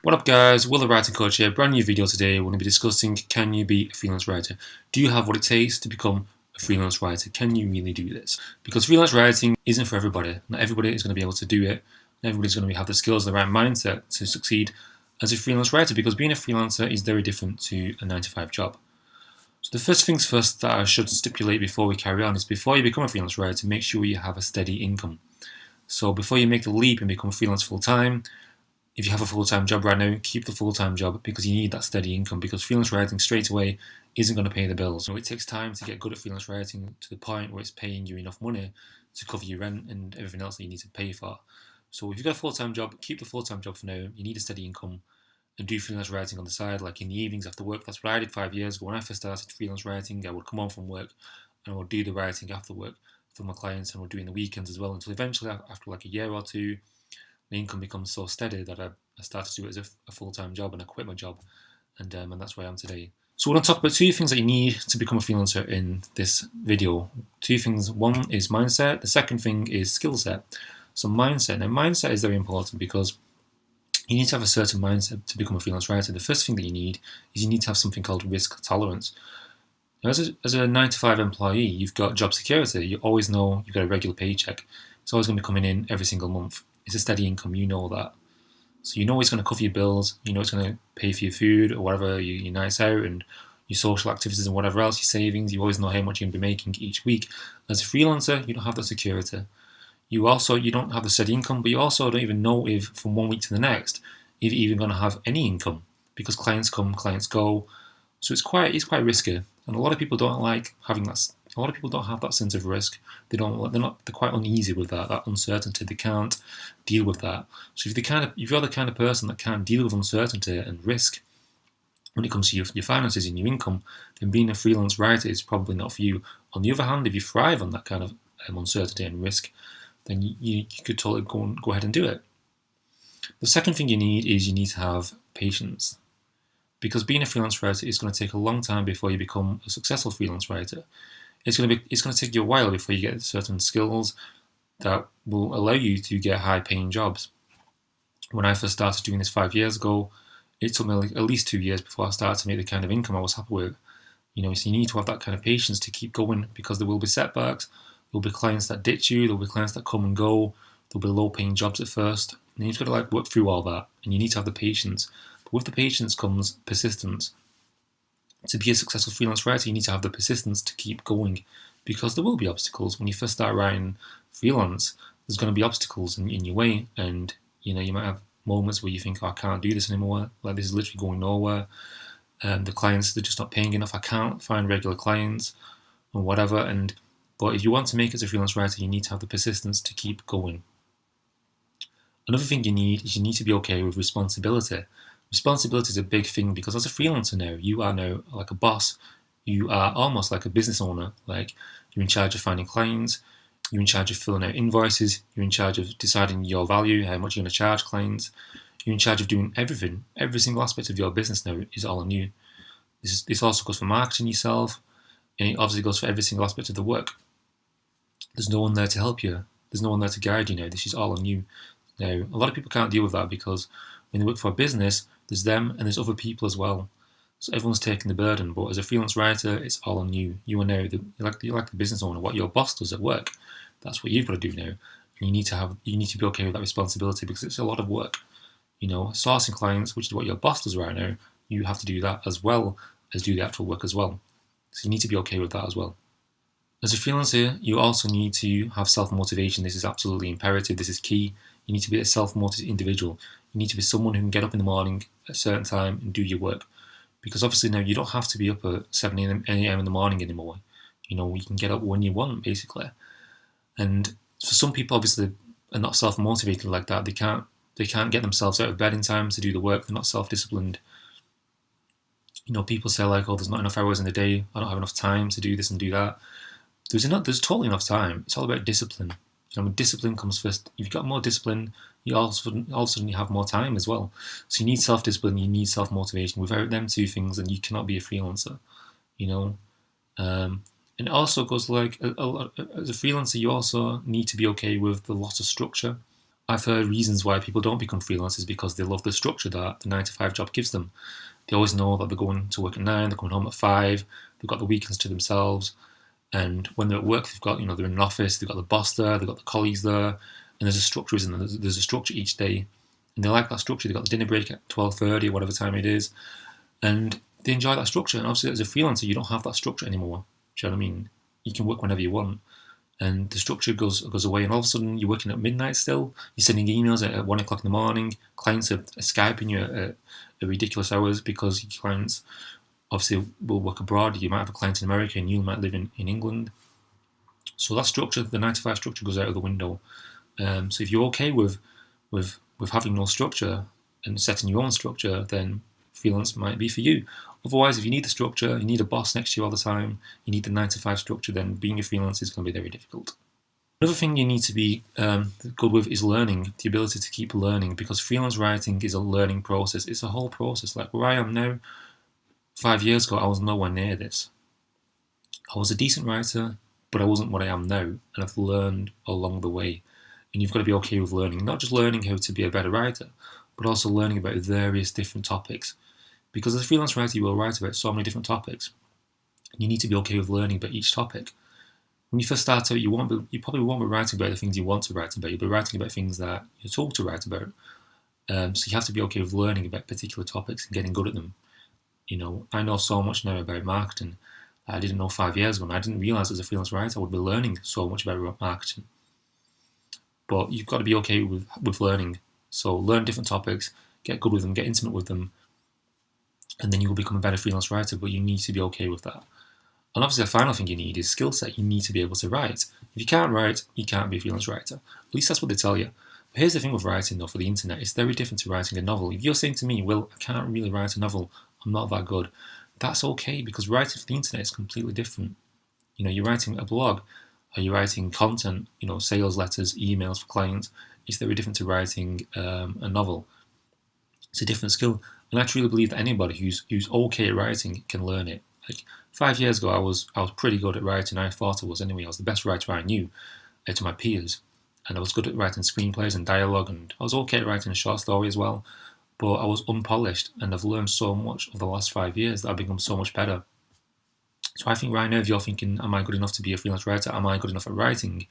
What up guys, Will the Writing Coach here, brand new video today. We're going to be discussing, can you be a freelance writer? Do you have what it takes to become a freelance writer? Can you really do this? Because freelance writing isn't for everybody. Not everybody is going to be able to do it. Not everybody's going to have the skills, the right mindset to succeed as a freelance writer, because being a freelancer is very different to a 9-to-5 job. So the first things first that I should stipulate before we carry on is, before you become a freelance writer, make sure you have a steady income. So before you make the leap and become freelance full-time, if you have a full-time job right now, keep the full-time job, because you need that steady income, because freelance writing straight away isn't going to pay the bills. So it takes time to get good at freelance writing to the point where it's paying you enough money to cover your rent and everything else that you need to pay for. So if you've got a full-time job, keep the full-time job for now. You need a steady income and do freelance writing on the side, like in the evenings after work. That's what I did 5 years ago. When I first started freelance writing, I would come home from work and I would do the writing after work for my clients, and I would do it in the weekends as well, until eventually, after like a year or two, the income becomes so steady that I started to do it as a full-time job, and I quit my job, and that's where I am today. So we're going to talk about two things that you need to become a freelancer in this video. Two things. One is mindset. The second thing is skill set. So mindset. Now mindset is very important, because you need to have a certain mindset to become a freelance writer. The first thing that you need is you need to have something called risk tolerance. Now, as a 9-to-5 employee, you've got job security. You always know you've got a regular paycheck. It's always going to be coming in every single month. It's a steady income, you know that. So you know it's going to cover your bills, you know it's going to pay for your food or whatever, your nights out and your social activities and whatever else, your savings. You always know how much you're going to be making each week. As a freelancer, you don't have that security. You don't have the steady income, but you also don't even know if from one week to the next, if you're even going to have any income, because clients come, clients go. So it's quite risky, and a lot of people don't like having that. A lot of people don't have that sense of risk. They're quite uneasy with that uncertainty. They can't deal with that. So if you're the kind of person that can't deal with uncertainty and risk when it comes to your finances and your income, then being a freelance writer is probably not for you. On the other hand, if you thrive on that kind of uncertainty and risk, then you could totally go ahead and do it. The second thing you need to have patience, because being a freelance writer is going to take a long time before you become a successful freelance writer. It's going to take you a while before you get certain skills that will allow you to get high-paying jobs. When I first started doing this 5 years ago, it took me at least 2 years before I started to make the kind of income I was happy with. So you need to have that kind of patience to keep going, because there will be setbacks. There will be clients that ditch you. There will be clients that come and go. There will be low-paying jobs at first, and you've got to work through all that. And you need to have the patience. But with the patience comes persistence. To be a successful freelance writer, you need to have the persistence to keep going, because there will be obstacles. When you first start writing freelance, there's going to be obstacles in your way, and you might have moments where you think, oh, I can't do this anymore, like this is literally going nowhere. The clients, they're just not paying enough. I can't find regular clients or whatever. But if you want to make it as a freelance writer, you need to have the persistence to keep going. Another thing you need to be okay with responsibility. Responsibility is a big thing, because as a freelancer now, you are now like a boss. You are almost like a business owner. Like, you're in charge of finding clients, you're in charge of filling out invoices, you're in charge of deciding your value, how much you're going to charge clients. You're in charge of doing everything. Every single aspect of your business now is all on you. This also goes for marketing yourself, and it obviously goes for every single aspect of the work. There's no one there to help you. There's no one there to guide you now. This is all on you. Now, a lot of people can't deal with that, because when they work for a business, there's them and there's other people as well. So everyone's taking the burden. But as a freelance writer, it's all on you. You are now you're like the business owner. What your boss does at work, that's what you've got to do now. And you need to be okay with that responsibility, because it's a lot of work. Sourcing clients, which is what your boss does right now, you have to do that as well as do the actual work as well. So you need to be okay with that as well. As a freelancer, you also need to have self-motivation. This is absolutely imperative. This is key. You need to be a self-motivated individual. You need to be someone who can get up in the morning at a certain time and do your work. Because obviously now you don't have to be up at 7 a.m. in the morning anymore. You can get up when you want, basically. And for some people, obviously, are not self-motivated like that. They can't get themselves out of bed in time to do the work. They're not self-disciplined. People say like, oh, there's not enough hours in the day. I don't have enough time to do this and do that. There's totally enough time. It's all about discipline. When discipline comes first, if you've got more discipline, you all of a sudden you have more time as well. So you need self-discipline, you need self-motivation. Without them two things, then you cannot be a freelancer. And it also goes like, as a freelancer, you also need to be okay with the loss of structure. I've heard reasons why people don't become freelancers because they love the structure that the 9 to 5 job gives them. They always know that they're going to work at 9, they're coming home at 5, they've got the weekends to themselves, and when they're at work, they've got, they're in an office, they've got the boss there, they've got the colleagues there, and there's a structure, isn't there? There's a structure each day, and they like that structure. They've got the dinner break at 12:30 or whatever time it is, and they enjoy that structure. And obviously, as a freelancer, you don't have that structure anymore. Do you know what I mean? You can work whenever you want, and the structure goes away, and all of a sudden you're working at midnight still. You're sending emails at 1 o'clock in the morning. Clients are Skyping you at ridiculous hours because your clients obviously will work abroad. You might have a client in America and you might live in England. So that structure, the 9 to 5 structure, goes out of the window. So if you're okay with having no structure and setting your own structure, then freelance might be for you. Otherwise, if you need the structure, you need a boss next to you all the time, you need the 9 to 5 structure, then being a freelancer is going to be very difficult. Another thing you need to be good with is learning, the ability to keep learning, because freelance writing is a learning process. It's a whole process. Like where I am now, 5 years ago, I was nowhere near this. I was a decent writer, but I wasn't what I am now, and I've learned along the way. And you've got to be okay with learning, not just learning how to be a better writer, but also learning about various different topics. Because as a freelance writer, you will write about so many different topics. And you need to be okay with learning about each topic. When you first start out, you probably won't be writing about the things you want to write about. You'll be writing about things that you're told to write about. So you have to be okay with learning about particular topics and getting good at them. I know so much now about marketing I didn't know 5 years ago, and I didn't realise as a freelance writer I would be learning so much about marketing. But you've got to be okay with learning. So learn different topics, get good with them, get intimate with them, and then you will become a better freelance writer, but you need to be okay with that. And obviously the final thing you need is skill set. You need to be able to write. If you can't write, you can't be a freelance writer. At least that's what they tell you. But here's the thing with writing though, for the internet, it's very different to writing a novel. If you're saying to me, well, I can't really write a novel, I'm not that good, that's okay, because writing for the internet is completely different. You're writing a blog, or you're writing content, sales letters, emails for clients. It's very different to writing a novel. It's a different skill. And I truly believe that anybody who's okay at writing can learn it. Like 5 years ago, I was pretty good at writing. I thought I was anyway. I was the best writer I knew to my peers, and I was good at writing screenplays and dialogue, and I was okay at writing a short story as well. But I was unpolished, and I've learned so much over the last 5 years that I've become so much better. So I think right now, if you're thinking, am I good enough to be a freelance writer? Am I good enough at writing?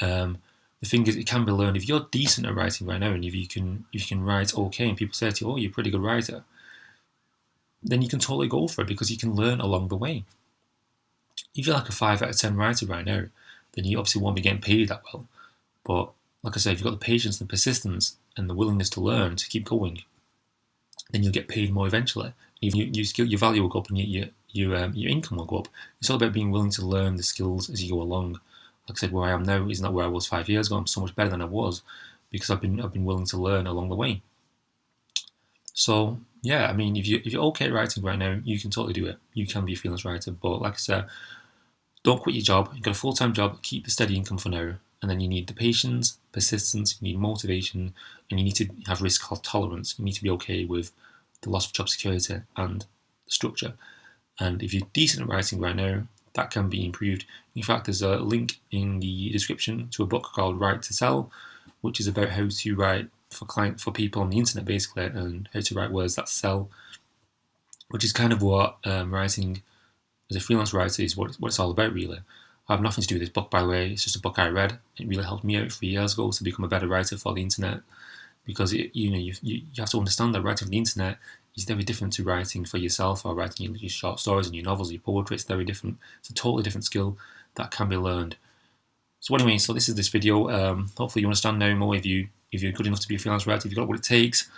The thing is, it can be learned. If you're decent at writing right now, and if you can write okay, and people say to you, oh, you're a pretty good writer, then you can totally go for it, because you can learn along the way. If you're like a 5 out of 10 writer right now, then you obviously won't be getting paid that well. But like I said, if you've got the patience and persistence and the willingness to learn, to keep going, then you'll get paid more eventually. Your value will go up, and your income will go up. It's all about being willing to learn the skills as you go along. Like I said, where I am now is not where I was 5 years ago. I'm so much better than I was because I've been willing to learn along the way. So yeah, I mean, if you're okay at writing right now, you can totally do it. You can be a freelance writer, but like I said, don't quit your job. You've got a full-time job. Keep the steady income for now, and then you need the patience, persistence, you need motivation, and you need to have risk tolerance. You need to be okay with the loss of job security and the structure. And if you're decent at writing right now, that can be improved. In fact, there's a link in the description to a book called Write to Sell, which is about how to write for people on the internet, basically, and how to write words that sell, which is kind of what writing as a freelance writer is, what it's all about, really. I have nothing to do with this book, by the way. It's just a book I read. It really helped me out 3 years ago to become a better writer for the internet, because you have to understand that writing for the internet is very different to writing for yourself or writing your short stories and your novels, your poetry. It's very different. It's a totally different skill that can be learned. So anyway, so this is this video. Hopefully you understand now more. If you're good enough to be a freelance writer, if you've got what it takes,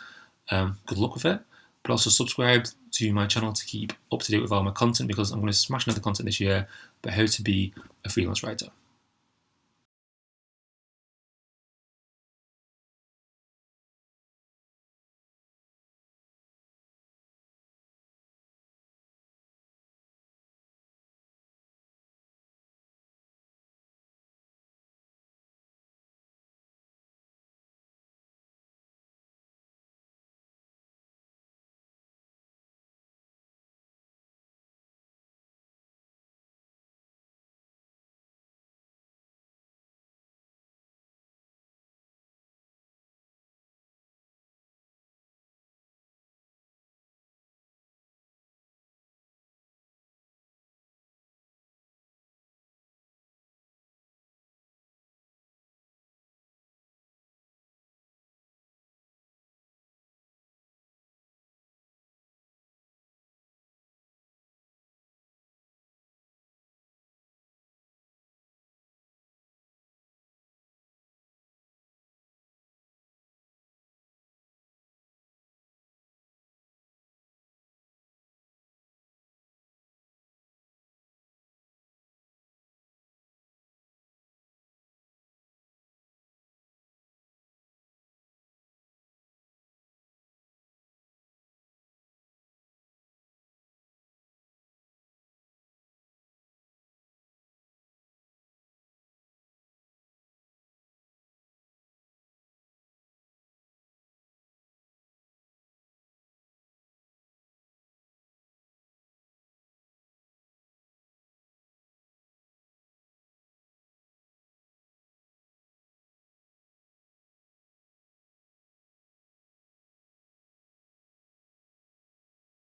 good luck with it. But also subscribe to my channel to keep up to date with all my content, because I'm going to smash another content this year about how to be a freelance writer.